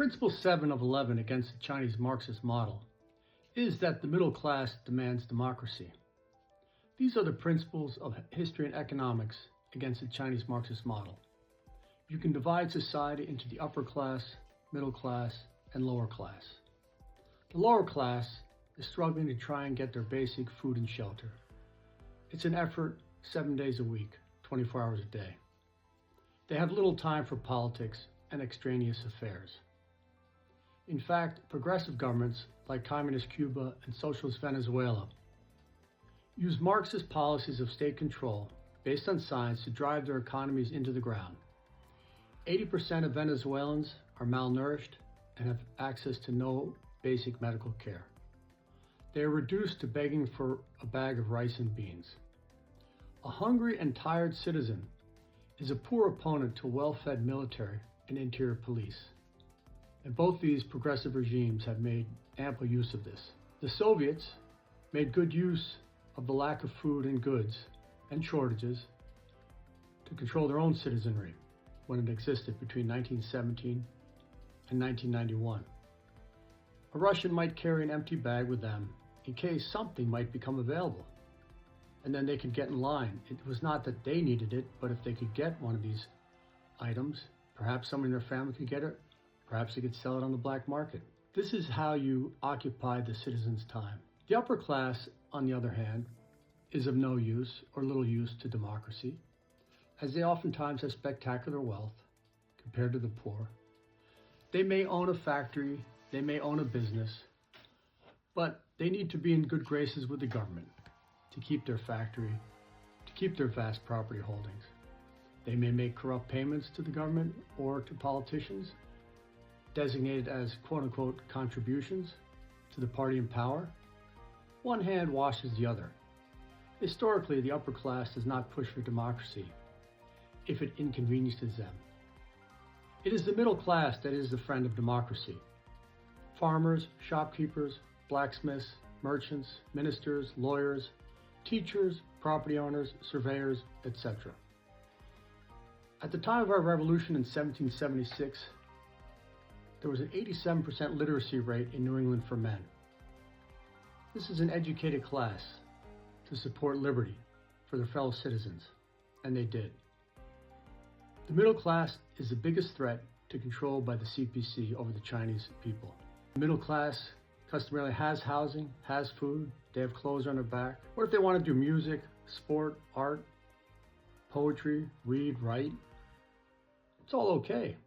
Principle 7 of 11 against the Chinese Marxist model is that the middle class demands democracy. These are the principles of history and economics against the Chinese Marxist model. You can divide society into the upper class, middle class, and lower class. The lower class is struggling to try and get their basic food and shelter. It's an effort 7 days a week, 24 hours a day. They have little time for politics and extraneous affairs. In fact, progressive governments like Communist Cuba and Socialist Venezuela use Marxist policies of state control based on science to drive their economies into the ground. 80% of Venezuelans are malnourished and have access to no basic medical care. They are reduced to begging for a bag of rice and beans. A hungry and tired citizen is a poor opponent to well-fed military and interior police. And both these progressive regimes have made ample use of this. The Soviets made good use of the lack of food and goods and shortages to control their own citizenry when it existed between 1917 and 1991. A Russian might carry an empty bag with them in case something might become available, and then they could get in line. It was not that they needed it, but if they could get one of these items, perhaps someone in their family could get it, perhaps they could sell it on the black market. This is how you occupy the citizens' time. The upper class, on the other hand, is of no use or little use to democracy, as they oftentimes have spectacular wealth compared to the poor. They may own a factory, they may own a business, but they need to be in good graces with the government to keep their factory, to keep their vast property holdings. They may make corrupt payments to the government or to politicians, designated as quote-unquote contributions to the party in power. One hand washes the other. Historically, the upper class does not push for democracy if it inconveniences them. It is the middle class that is the friend of democracy. Farmers, shopkeepers, blacksmiths, merchants, ministers, lawyers, teachers, property owners, surveyors, etc. At the time of our revolution in 1776, there was an 87% literacy rate in New England for men. This is an educated class to support liberty for their fellow citizens, and they did. The middle class is the biggest threat to control by the CPC over the Chinese people. The middle class customarily has housing, has food, they have clothes on their back. What if they want to do music, sport, art, poetry, read, write? It's all okay,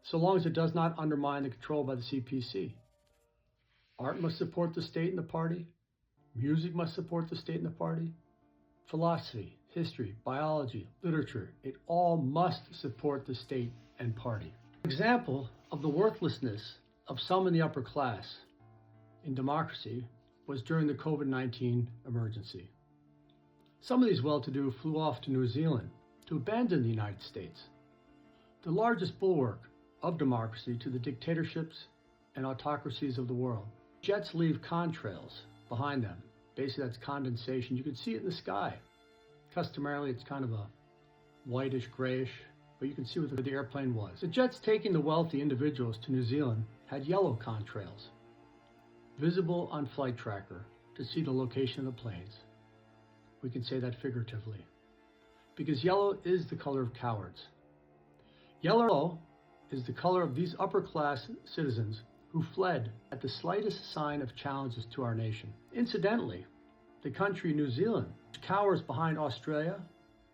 so long as it does not undermine the control by the CPC. Art must support the state and the party. Music must support the state and the party. Philosophy, history, biology, literature, it all must support the state and party. An example of the worthlessness of some in the upper class in democracy was during the COVID-19 emergency. Some of these well-to-do flew off to New Zealand to abandon the United States, the largest bulwark of democracy to the dictatorships and autocracies of the world. Jets leave contrails behind them. Basically, that's condensation. You can see it in the sky. Customarily, it's kind of a whitish, grayish, but you can see where the airplane was. The jets taking the wealthy individuals to New Zealand had yellow contrails, visible on Flight Tracker to see the location of the planes. We can say that figuratively, because yellow is the color of cowards. Yellow is the color of these upper class citizens who fled at the slightest sign of challenges to our nation. Incidentally, the country New Zealand cowers behind Australia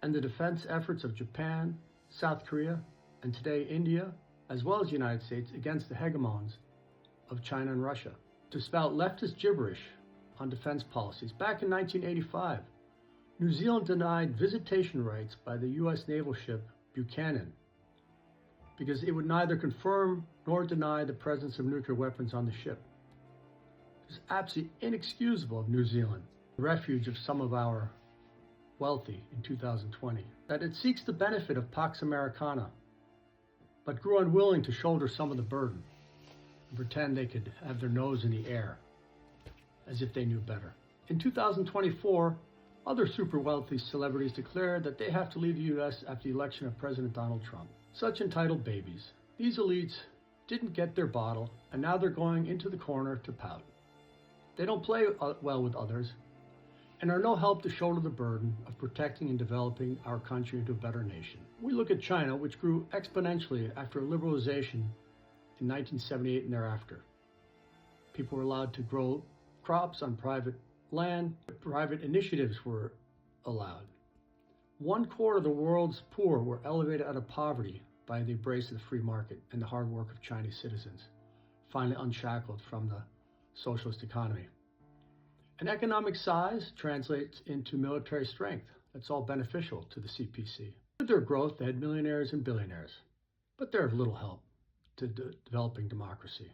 and the defense efforts of Japan, South Korea, and today India, as well as the United States, against the hegemons of China and Russia. To spout leftist gibberish on defense policies, back in 1985, New Zealand denied visitation rights by the U.S. naval ship Buchanan because it would neither confirm nor deny the presence of nuclear weapons on the ship. It's absolutely inexcusable of New Zealand, the refuge of some of our wealthy in 2020, that it seeks the benefit of Pax Americana, but grew unwilling to shoulder some of the burden and pretend they could have their nose in the air, as if they knew better. In 2024, other super wealthy celebrities declared that they have to leave the U.S. after the election of President Donald Trump. Such entitled babies. These elites didn't get their bottle, and now they're going into the corner to pout. They don't play well with others, and are no help to shoulder the burden of protecting and developing our country into a better nation. We look at China, which grew exponentially after liberalization in 1978 and thereafter. People were allowed to grow crops on private land. Private initiatives were allowed. 1/4 of the world's poor were elevated out of poverty by the embrace of the free market and the hard work of Chinese citizens, finally unshackled from the socialist economy. And economic size translates into military strength. That's all beneficial to the CPC. With their growth, they had millionaires and billionaires, but they're of little help to developing democracy.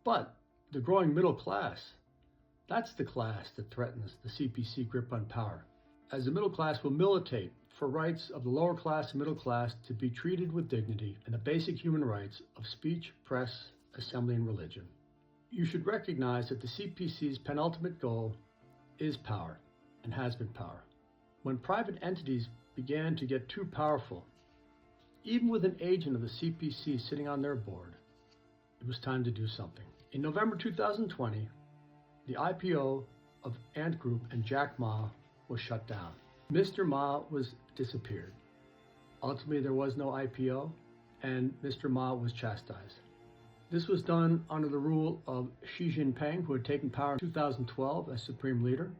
But the growing middle class, that's the class that threatens the CPC grip on power, as the middle class will militate for rights of the lower class and middle class to be treated with dignity and the basic human rights of speech, press, assembly, and religion. You should recognize that the CPC's penultimate goal is power, and has been power. When private entities began to get too powerful, even with an agent of the CPC sitting on their board, it was time to do something. In November 2020, the IPO of Ant Group and Jack Ma was shut down. Mr. Ma was disappeared. Ultimately, there was no IPO, and Mr. Ma was chastised. This was done under the rule of Xi Jinping, who had taken power in 2012 as supreme leader.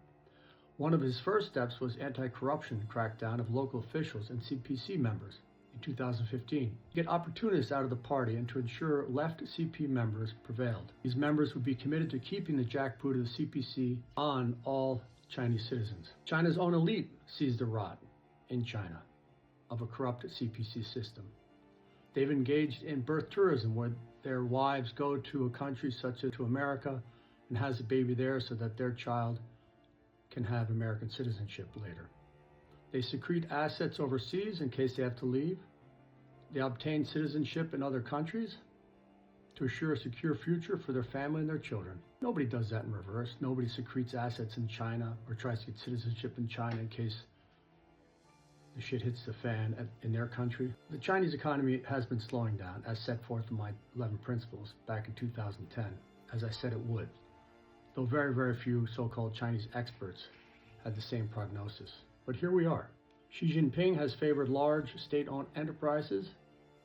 One of his first steps was anti-corruption crackdown of local officials and CPC members in 2015, to get opportunists out of the party and to ensure left CP members prevailed. These members would be committed to keeping the jackboot of the CPC on all Chinese citizens. China's own elite sees the rot in China of a corrupt CPC system. They've engaged in birth tourism, where their wives go to a country such as to America and has a baby there so that their child can have American citizenship later. They secrete assets overseas in case they have to leave. They obtain citizenship in other countries to assure a secure future for their family and their children. Nobody does that in reverse. Nobody secretes assets in China or tries to get citizenship in China in case the shit hits the fan in their country. The Chinese economy has been slowing down, as set forth in my 11 principles back in 2010, as I said it would, though very, very few so-called Chinese experts had the same prognosis. But here we are. Xi Jinping has favored large state-owned enterprises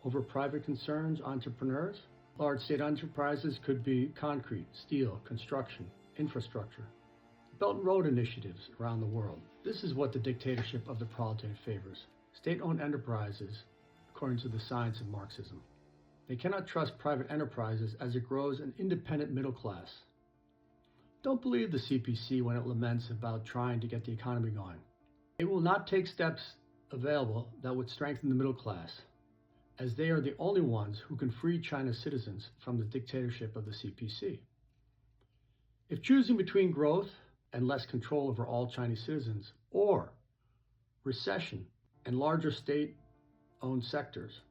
over private concerns, entrepreneurs. Large state enterprises could be concrete, steel, construction, infrastructure, Belt and Road initiatives around the world. This is what the dictatorship of the proletariat favors. State-owned enterprises, according to the science of Marxism. They cannot trust private enterprises as it grows an independent middle class. Don't believe the CPC when it laments about trying to get the economy going. It will not take steps available that would strengthen the middle class, as they are the only ones who can free China's citizens from the dictatorship of the CPC. If choosing between growth and less control over all Chinese citizens, or recession and larger state-owned sectors,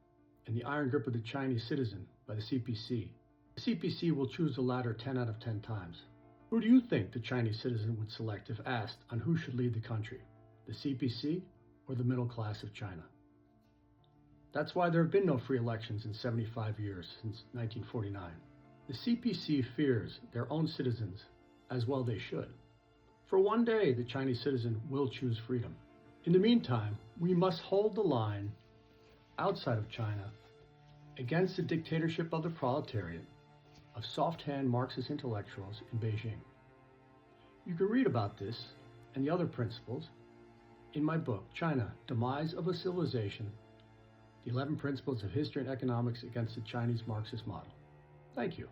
and the iron grip of the Chinese citizen by the CPC will choose the latter 10 out of 10 times. Who do you think the Chinese citizen would select if asked on who should lead the country, the CPC or the middle class of China? That's why there have been no free elections in 75 years, since 1949. The CPC fears their own citizens, as well they should. For one day, the Chinese citizen will choose freedom. In the meantime, we must hold the line outside of China against the dictatorship of the proletariat of soft-hand Marxist intellectuals in Beijing. You can read about this and the other principles in my book, China, Demise of a Civilization, the 11 Principles of History and Economics Against the Chinese Marxist Model. Thank you.